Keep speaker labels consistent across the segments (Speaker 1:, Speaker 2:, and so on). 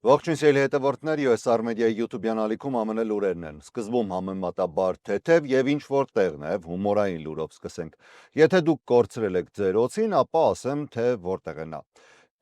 Speaker 1: Ողջույն սիրելի հետևորդներ, USR Media YouTube-յան ալիքում ԱՄՆ լուրերն են։ Սկզբում համեմատաբար թեթև եւ ինչ որ տեղնև հումորային լուրով սկսենք։ Եթե դուք կորցրել եք ձեր օծին, ապա ասեմ, թե որտեղ է նա։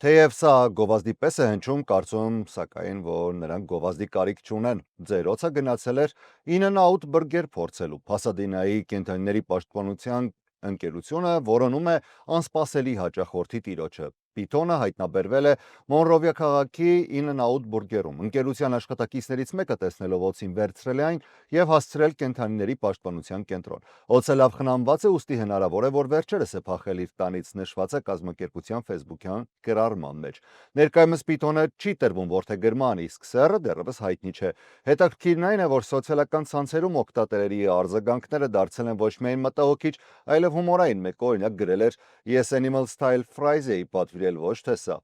Speaker 1: Թեև սա գովազդի պես է հնչում, կարծում սակայն, որ նրանք գովազդի կարիք չունեն։ Ձեր օծը գնացել էր In-N-Out բուրգեր փորձելու։ Փասադենայի կենդանիների պաշտպանության ընկերությունը որոնում է անսպասելի հաճախորդի տիրոջը։ Պիթոնը հայտնաբերվել է Մոնրովիա քաղաքի In-N-Out բուրգերում։ Ընկերության աշխատակիցներից մեկը տեսնելով օծին վերցրել է այն եւ հասցրել կենդանիների պաշտպանության կենտրոն։ Օծը լավ խնամված է, ուստի հնարավոր է, որ վերջերս է փախել իր տանից, նշված է կազմակերպության Facebook-յան գրառման մեջ։ Ներկայումս Պիթոնը չի տրվում որդեգրման, իսկ սեռը դեռևս հայտնի չէ։ Հետաքրքիրն այն է, որ սոցիալական ցանցերում օգտատերերի արձագանքները դարձել են ոչ միայն մտահոգիչ, այլև հումորային։ Մեկը օրինակ գրել էր «Yes animal style fries էի պատվիրել, ոչ թե սա»։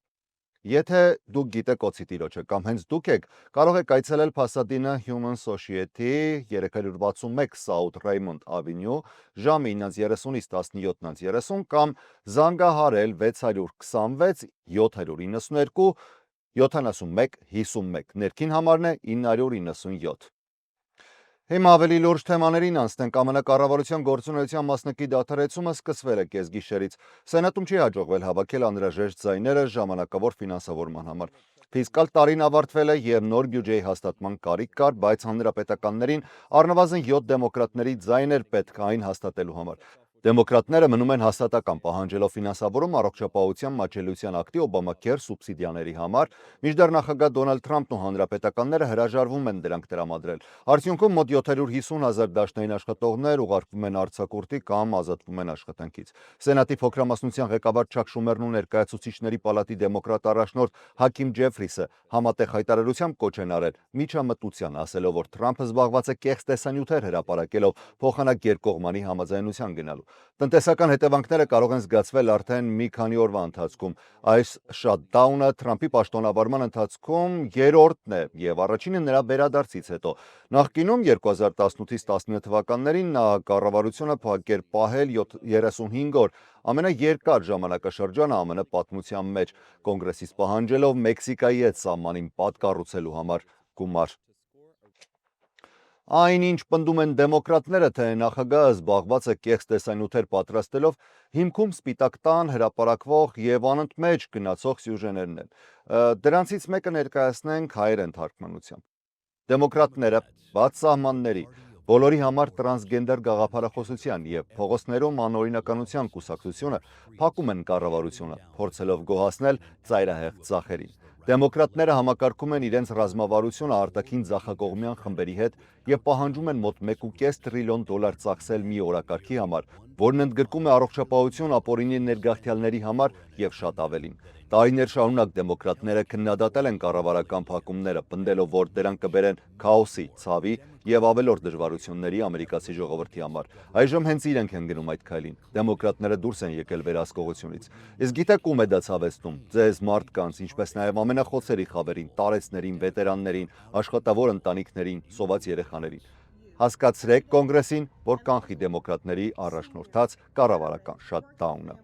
Speaker 1: Եթե դուք գիտեք օծի տիրոջը կամ հենց դուք եք, կարող եք այցելել Pasadena Human Society 361 South Raymond Avenue ժամը 9:30-ից 17:30 կամ զանգահարել 626 792 7151, ներքին համարն է 997։ Հիմա ավելի լուրջ թեմաներին անցնենք։ ԱՄՆ կառավարության գործունեության մասնակի դադարեցումը սկսվել է կեսգիշերից։ Սենատում չի հաջողվել հավաքել անհրաժեշտ ձայները ժամանակավոր ֆինանսավորման համար։ Ֆիսկալ տարին ավարտվել է եւ նոր բյուջեի հաստատման կարիք կար, բայց հանրապետականներին առնվազն 7 դեմոկրատների ձայն էր պետք այն հաստատելու համար։ Դեմոկրատները մնում են հաստատական, պահանջելով ֆինանսավորում առողջապահության մատչելիության ակտի Օբամաքեր սուբսիդիաների համար, մինչդեռ նախագահ Դոնալդ Թրամփն ու հանրապետականները հրաժարվում են դրանք տրամադրել։ Արդյունքում մոտ 750,000 դաշնային աշխատողներ ուղարկվում են արձակուրդի կամ ազատվում են աշխատանքից։ Սենատի փոքրամասնության ղեկավար Չակ Շումերն ու Ներկայացուցիչների պալատի դեմոկրատ առաջնորդ Հաքիմ Ջեֆրիսը համատեղ հայտարարությամբ կոչ են արել միջամտության, ասելով, որ Թրամփը զբաղված է կեղծ տեսանյութեր հրապարակելով փոխանակ երկկողմանի համաձայնության գնալու։ Տնտեսական հետևանքները կարող են զգացվել արդեն մի քանի օրվա ընթացքում։ Այս շատդաունը Թրամփի պաշտոնավարման ընթացքում երրորդն է եւ առաջինը նրա վերադարձից հետո։ Նախկինում 2018-ից 19 թվականներին նա կառավարությունը փակեր պահել 35 օր, ամենաերկար ժամանակաշրջանը ԱՄՆ պատմության մեջ, կոնգրեսից պահանջելով Մեքսիկայի հետ սահմանին պատկառուցելու համար գումար։ Այնինչ պնդում են դեմոկրատները, թե նախագահը զբաղված է կեղծ տեսանյութեր պատրաստելով, հիմքում Սպիտակ տան հրապարակվող եւ անընդմեջ գնացող սյուժեներն են։ Դրանցից մեկը ներկայացնենք հայերեն թարգմանությամբ։ Դեմոկրատները բաց սահմանների, բոլորի համար տրանսգենդեր գաղափարախոսության եւ փողոցներում անօրինականության կուսակցությունը փակում են կառավարությունը, փորձելով գոհացնել ծայրահեղ ձախերին։ Դեմոկրատները համակարգում են իրենց ռազմավարությունը արտաքին ձախակողմյան խմբերի հետ եւ պահանջում են մոտ 1.5 տրիլիոն դոլար ծախսել մի օրակարգի համար, որն ընդգրկում է առողջապահություն ապօրինի ներգաղթյալների համար եւ շատ ավելին։ Տարիներ շարունակ դեմոկրատները քննադատել են կառավարական փակումները, պնդելով, որ դրանք կբերեն քաոսի, ցավի եւ ավելորդ դժվարությունների ամերիկացի ժողովրդի համար։ Այժմ հենց իրենք են գնում այդ քայլին։ Դեմոկրատները դուրս են եկել վերահսկողությունից։ Իսկ գիտեք ում է դա ցավեցնում։ Ձեզ մարդկանց, ինչպես նաեւ ամենախոցերի խավերին, տարեցներին, վետերաններին, աշխատավոր ընտանիքներին, սոված երեխաներին։ Հասկացրեք կոնգրեսին, որ կանխի դեմոկրատների առաջնորդած կառավարական շատդաունը։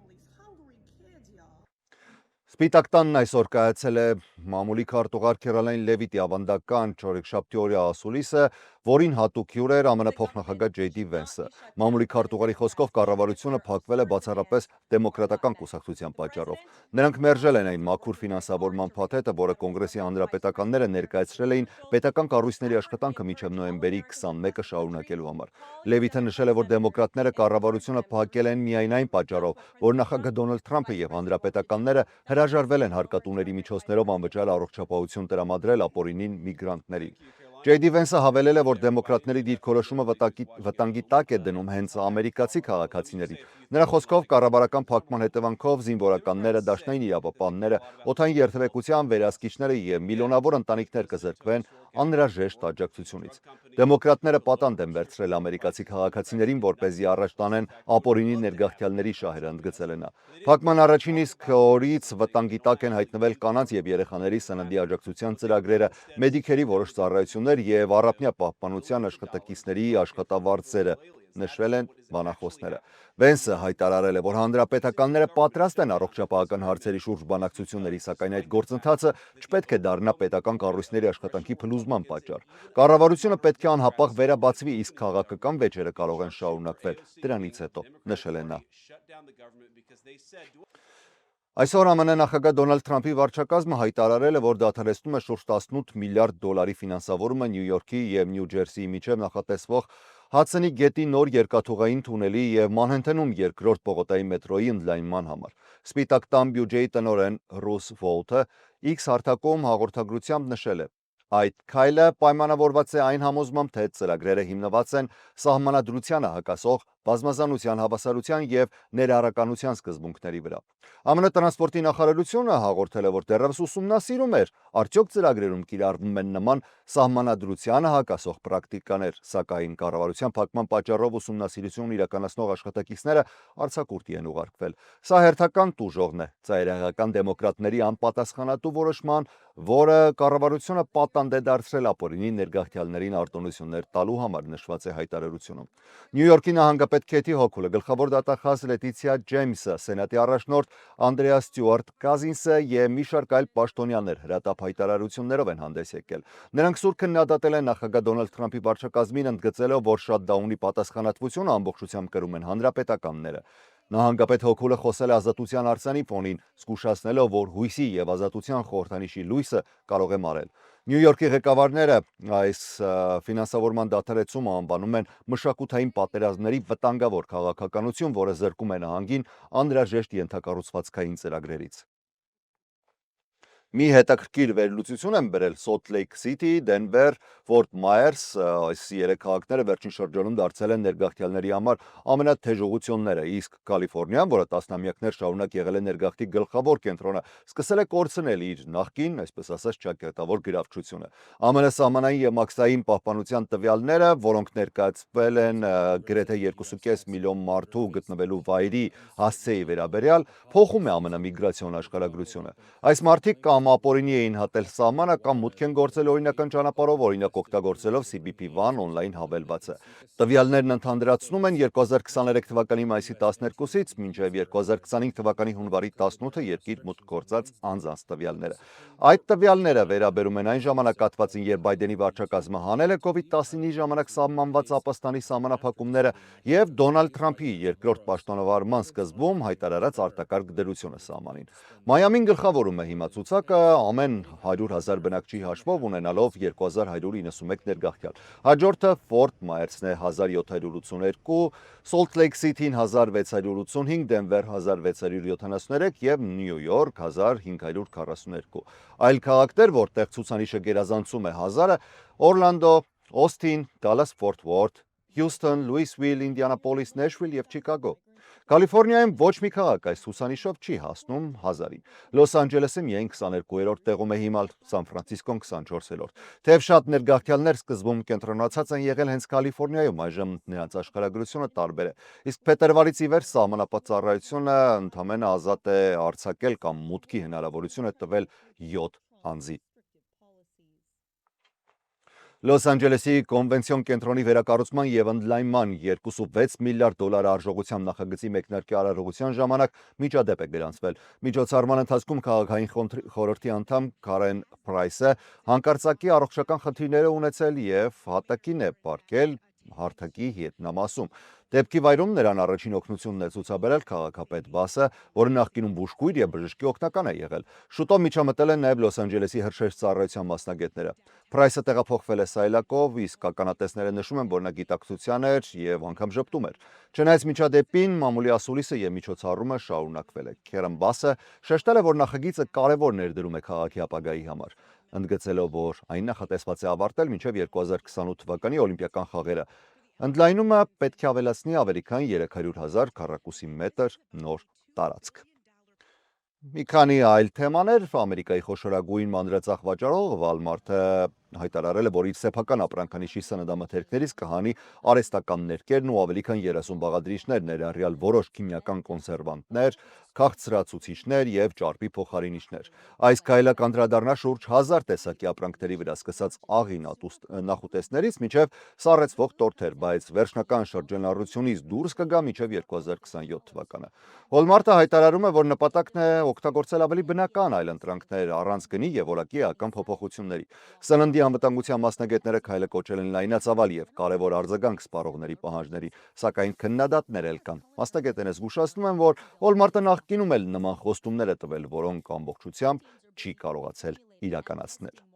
Speaker 1: Սպիտակ տանն այսօր կայացել է մամուլի քարտուղար Քերոլայն Լևիտի ավանդական չորեքշաբթի օրյա ասուլիսը, որին հատուկ հյուր էր ԱՄՆ փոխնախագահ Ջեյ Դի Վենսը։ Մամուլի քարտուղարի խոսքով կառավարությունը փակվել է բացառապես դեմոկրատական կուսակցության պատճառով։ Նրանք մերժել են այն մաքուր ֆինանսավորման փաթեթը, որը կոնգրեսի հանրապետականները ներկայացրել էին պետական կառույցների աշխատանքը մինչև նոյեմբերի 21-ը շարունակելու համար։ Լևիթը նշել է, որ դեմոկրատները կառավարությունը փակել են միայն այն պատճառով, որ նախագահ Դոնալդ Թրամփը եւ հանրապետականները հրաժարվել են հարկատուների միջոցներով անվճար առողջապահություն տրամադրել ապօրինի միգրանտներին։ Ջեյ Դի Վենսը հավելել է, որ դեմոկրատների դիրքորոշումը վտանգի տակ է դնում հենց ամերիկացի քաղաքացիներին։ Նրա խոսքով կառավարական փակման հետևանքով զինվորականները, դաշնային իրավապահները, օդային երթևեկության վերահսկիչները եւ միլիոնավոր ընտանիքներ կզրկվեն անհրաժեշտ աջակցությունից։ Դեմոկրատները պատանդ են վերցրել ամերիկացի քաղաքացիներին, որպեսզի առաջ տանեն ապօրինի ներգաղթյալների շահերը, ընդգծել է նա։ Փակման առաջին իսկ օրից վտանգի տակ են հայտնվել կանանց եւ երեխաների սննդի աջակցության ծրագրերը, մեդիկերի որոշ ծառայություններ եւ առափնյա պահպանության աշխատակիցների աշխատավարձերը։ նշվել են բանախոսները։ Վենսը հայտարարել է, որ հանրապետականները պատրաստ են առողջապահական հարցերի շուրջ բանակցությունների, սակայն այդ գործընթացը չպետք է դառնա պետական կառույցների աշխատանքի փլուզման պատճառ։ Կառավարությունը պետք է անհապաղ վերաբացվի, իսկ քաղաքական վեճերը կարող են շարունակվել դրանից հետո, նշել է նա։ Այսօր ԱՄՆ նախագահ Դոնալդ Թրամփի վարչակազմը հայտարարել է, որ դադարեցնում է շուրջ 18 միլիարդ դոլարի ֆինանսավորումը Նյու Յորքի և Նյու Ջերսիի միջև նախատեսվող Հադսոնի գետի նոր երկաթուղային թունելի և Մանհեթենում երկրորդ պողոտայի մետրոյի ընդլայնման համար։ Սպիտակ տան բյուջեի տնօրեն Ռուս Վոլթը X հարթակում հաղորդագրությամբ նշել է. Այդ քայլը պայմանավորված է այն համոզմամբ, թե ծրագրերը հիմնված են սահմանադրությանը հակասող բազմազանության, հավասարության և ներառականության սկզբունքների վրա։ ԱՄՆ տրանսպորտի նախարարությունը հաղորդել է, որ դեռևս ուսումնասիրում էր, արդյոք ծրագրերում կիրառվում են նման սահմանադրությանը հակասող պրակտիկաներ, սակայն կառավարության փակման պատճառով ուսումնասիրություն իրականացնող աշխատակիցները արձակուրդի են ուղարկվել։ Սա հերթական տուժողն է ծայրահեղական դեմոկրատների անպատասխանատու որոշման, որը կառավարությունը պատանդ է դարձրել ապօրինի ներգաղթյալներին արտոնություններ տալու համար, նշված է հայտարարությունում։ Նյու Յորքի նահանգապետ Քեթի Հոքուլը, գլխավոր դատախազ Լետիցիա Ջեյմսը, սենատի առաջնորդ Անդրեաս Ստյուարտ Կազինսը և մի շարք այլ պաշտոնյաներ հրատապ հայտարարություններով են հանդես եկել։ Նրանք սուր քննադատել են նախագահ Դոնալդ Թրամփի վարչակազմին, ընդգծելով, որ շատդաունի պատասխանատվությունը ամբողջությամբ կրում են հանրապետականները։ Նահանգապետ Հոքուլը խոսել է ազատության արձանի ֆոնին, զգուշացնելով, որ հույսի և ազատության խորհրդանիշի լույսը կարող է մարել։ Նյու Յորքի ղեկավարները այս ֆինանսավորման դադարեցումը անվանում են մշակութային պատերազմների վտանգավոր քաղաքականություն, որը զրկում է նահանգին անհրաժեշտ ենթակառուցվածքային ծրագրերից։ Մի հետաքրքիր վերլուծություն են բերել Սոլթ Լեյք Սիթի, Դենվեր, Ֆորթ Մայերս, այս երեք քաղաքները վերջին շրջանում դարձել են ներգաղթյալների համար ամենաթեժ ուղղությունները, իսկ Կալիֆոռնիան, որը տասնամյակներ շարունակ եղել է ներգաղթի գլխավոր կենտրոնը, սկսել է կորցնել իր նախկին, այսպես ասած, ճակատավոր գրավչությունը։ ԱՄՆ սահմանային և մաքսային պահպանության տվյալները, որոնք ներկայացվել են գրեթե 2.5 միլիոն մարդու գտնվելու վայրի հասցեի վերաբերյալ, փոխում է ԱՄՆ միգրացիոն աշխարհագրությունը։ Այս մարդիկ կամ ապօրինի էին հատել սահմանը, կամ մուտք են գործել օրինական ճանապարհով, օրինակ օգտագործելով CBP-1 օնլայն հավելվածը։ Տվյալներն ընդհանրացնում են 2023 թվականի մայիսի 12-ից մինչև 2025 թվականի հունվարի 18-ը երկիր մուտք գործած անձանց տվյալները։ Այդ տվյալները վերաբերում են այն ժամանակահատվածին, երբ Բայդենի վարչակազմը հանել է COVID-19-ի ժամանակ սահմանված ապաստանի սահմանափակումները և Դոնալդ Թրամփի երկրորդ պաշտոնավարման սկզբում հայտարարած արտակարգ դրությունը սահմանին։ Մայամին գլխավորում է հիմա ցուցակը ամեն 100,000 բնակչի հաշվով ունենալով 2191 ներգաղթյալ։ Հաջորդը Ֆորթ Մայերսն է 1782, Սոլթ Լեյք Սիթին 1685, Դենվեր 1673 և Նյու Յորք 1542։ Այլ քաղաքներ, որտեղ ցուցանիշը գերազանցում է 1000-ը, Օրլանդո, Օսթին, Դալլաս Ֆորթ Worth, Հյուսթոն, Լուիսվիլ, Ինդիանապոլիս, Նեշվիլ և Չիկագո։ Կալիֆոռնիայում ոչ մի քաղաք այս ցուցանիշով չի հասնում 1000-ին։ Լոս Անջելեսը միայն 22-րդ տեղում է հիմա, Սան Ֆրանցիսկոն 24-րդ։ Թեև շատ ներգաղթյալներ սկզբում կենտրոնացած են եղել հենց Կալիֆոռնիայում, այժմ նրանց աշխարհագրությունը տարբեր է։ Իսկ փետրվարից ի վեր Սահմանապատ ծառայությունը ընդամենը ազատ է արձակել կամ մուտքի հնարավորություն է տվել 7 անձի։ Լոս Անջելեսի կոնվենցիոն կենտրոնի վերակառուցման և ընդլայնման 2.6 միլիարդ դոլար արժողությամբ նախագծի մեկնարկի արարողության ժամանակ միջադեպ է գրանցվել։ Միջոցառման ընթացքում քաղաքային խորհրդի անդամ Քարեն Փրայսը հանկարծակի առողջական խնդիրներ է ունեցել և հատակին է պառկել հարթակի ետնամասում։ Դեպքի վայրում նրան առաջին օգնությունն է ցուցաբերել քաղաքապետ Բասը, որը նախկինում բուժքույր և բժշկի օգնական է եղել։ Շուտով միջամտել են նաև Լոս Անջելեսի հրշեջ ծառայության մասնագետները։ Փրայսը տեղափոխվել է Սայլակով, իսկ ականատեսները նշում են, որ նա գիտակցության էր և անգամ ժպտում էր։ Չնայած միջադեպին, մամուլի ասուլիսը և միջոցառումը շարունակվել է։ Քերեն Բասը շեշտել է, որ նախագիծը կարևոր ներդրում է քաղաքի ապագայի համար, ընդգծելով, որ այն նախատեսված է ավարտել մինչև 2028 թվականի օլիմպիական խաղերը։ Ընդլայնումը պետք է ավելացնի ավելի քան 300,000 քառակուսի մետր նոր տարածք։ Մի քանի այլ թեմաներ, Ամերիկայի խոշորագույն մանրածախ վաճառող Walmart-ը հայտարարել է, որ իր սեփական ապրանքանիշի սննդամթերքներից կհանի արհեստական ներկերն ու ավելի քան 30 բաղադրիչներ, ներառյալ որոշ քիմիական կոնսերվանտներ, քաղցրացուցիչներ եւ ճարպի փոխարինիչներ։ Այս քայլը կանդրադառնա շուրջ 1000 տեսակի ապրանքների վրա, սկսած աղի նախուտեստներից մինչև սառեցվող տորթեր, բայց վերջնական շրջանառությունից դուրս կգա մինչև 2027 թվականը։ Walmart-ը հայտարարում է, որ նպատակն է օգտագործել ավելի բնական այլընտրանքներ առանց գնի եւ որակի էական փոփոխությունների։ Սննդի անվտանգության մասնագետները քայլը կոչել են լայնածավալ եւ կարևոր արձագանք սպառողների պահանջների, սակայն քննադատներ էլ կան։ Մասնագետները զգուշացնում են, որ Walmart-ը նախկինում էլ նման խոստումներ է տվել, որոնք ամբողջությամբ չի կարողացել իրականացնել։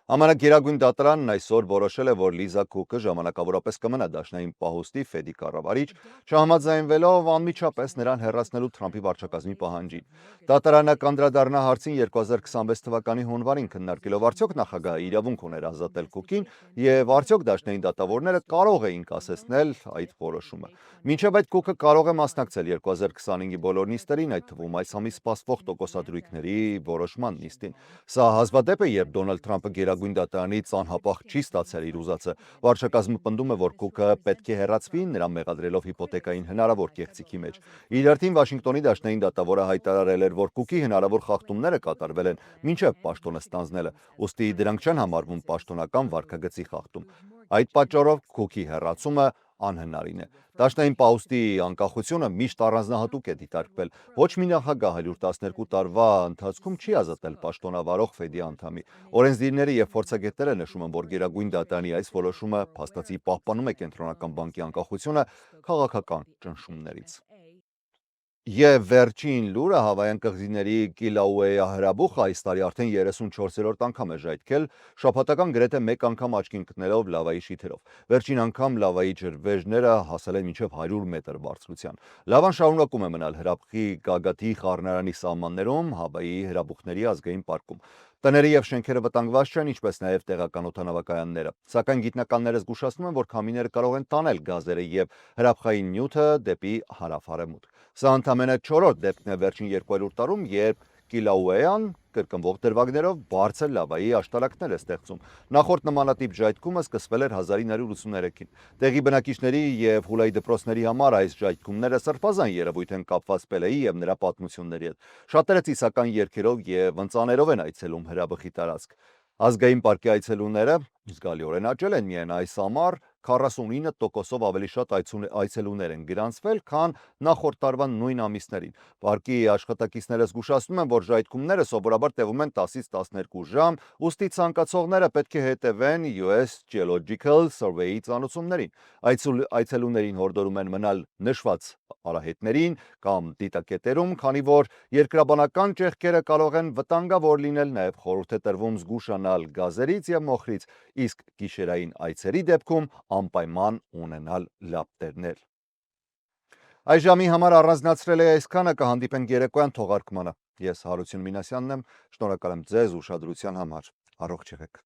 Speaker 1: ԱՄՆ Գերագույն դատարանն այսօր որոշել է, որ Լիզա Քուքը ժամանակավորապես կմնա դաշնային պահոստի Ֆեդի կառավարիչ, չհամաձայնվելով անմիջապես նրան հեռացնելու Թրամփի վարչակազմի պահանջին։ Դատարանը կանդրադառնա հարցին 2026 թվականի հունվարին, քննարկելով արդյոք նախագահը իրավունք ուներ ազատել Քուքին եւ արդյոք դաշնային դատավորները կարող էին կասեցնել այդ որոշումը։ Մինչև այդ Քուքը կարող է մասնակցել 2025-ի բոլոր նիստերին, այդ թվում այս ամիս սպասվող տոկոսադրույքների որոշման նիստին։ Սա հազվադեպ է, երբ Դոնալդ Թրամփը Գերագույն դատարանից անհապաղ չի ստացել իր ուզածը։ Վարչակազմը պնդում է, որ Քուքը պետք է հեռացվի, նրան մեղադրելով հիպոթեկային հնարավոր կեղծիքի մեջ։ Իր հերթին Վաշինգտոնի դաշնային դատավորը հայտարարել էր, որ Քուքի հնարավոր խախտումները կատարվել են մինչև պաշտոնը ստանձնելը, ուստի դրանք չեն համարվում պաշտոնական վարքագծի խախտում։ Այդ պատճառով Քուքի հեռացումը անհնարին է։ Դաշնային պահոստի անկախությունը միշտ առանձնահատուկ է դիտարկվել։ Ոչ մի նախագահ 112 տարվա ընթացքում չի ազատել պաշտոնավարող Ֆեդի անդամի։ Օրենսդիրները եւ փորձագետները նշում են, որ Գերագույն դատարանի այս որոշումը փաստացի պահպանում է կենտրոնական բանկի անկախությունը քաղաքական ճնշումներից։ Եվ վերջին լուրը Հավայան կղզիների Կիլաուեա հրաբուխը այս տարի արդեն 34-րդ անգամ է ժայթքել, շաբաթական գրեթե մեկ անգամ աչքի ընկնելով լավայի շիթերով։ Վերջին անգամ լավայի ջրվեժները հասել են մինչև 100 մետր բարձրության։ Լավան շարունակում է մնալ հրաբխի գագաթի խառնարանի սահմաններում Հավայի հրաբուխների ազգային պարկում։ Տները եւ շենքերը վտանգված չեն, ինչպես նաեւ տեղական օդանավակայանները։ Սակայն գիտնականները զգուշացնում են, որ քամիները կարող են տանել գազերը եւ հրաբխային նյութը դեպի հարավ-արևմուտք։ Սա ընդամենը 4-րդ դեպքն է վերջին 200 տարում, երբ Կիլաուեան կրկնվող դրվագներով բարձր լավայի աշտարակներ է ստեղծում։ Նախորդ նմանատիպ ժայթքումը սկսվել էր 1983-ին։ Տեղի բնակիչների եւ Հուլայի դպրոցների համար այս ժայթքումները սրբազան երևույթ են կապված Պելեի եւ նրա պատմությունների հետ։ Շատերը ծիսական երգերով եւ ընծաներով են այցելում հրաբխի տարածք։ Ազգային պարկի այցելուները զգալիորեն աճել են միայն այս ամառ 49%-ով ավելի շատ այցելուներ են գրանցվել, քան նախորդ տարվա նույն ամիսներին։ Պարկի աշխատակիցները զգուշացնում են, որ ժայթքումները սովորաբար տևում են 10-ից 12 ժամ, ուստի ցանկացողները պետք է հետևեն US Geological Survey-ի ծանուցումներին։ Այցելուներին հորդորում են մնալ նշված արահետներին կամ դիտակետերում, քանի որ երկրաբանական ճեղքերը կարող են վտանգավոր լինել, նաև խորհուրդ է տրվում զգուշանալ գազերից եւ մոխրից, իսկ գիշերային այցերի դեպքում անպայման ունենալ լապտերներ։ Այս ժամի համար առանձնացրել է այսքանը, կհանդիպենք երեկոյան թողարկմանը։ Ես Հարություն Մինասյանն եմ, շնորհակալ եմ ձեզ ուշադրության համար։ Առողջ եղեք։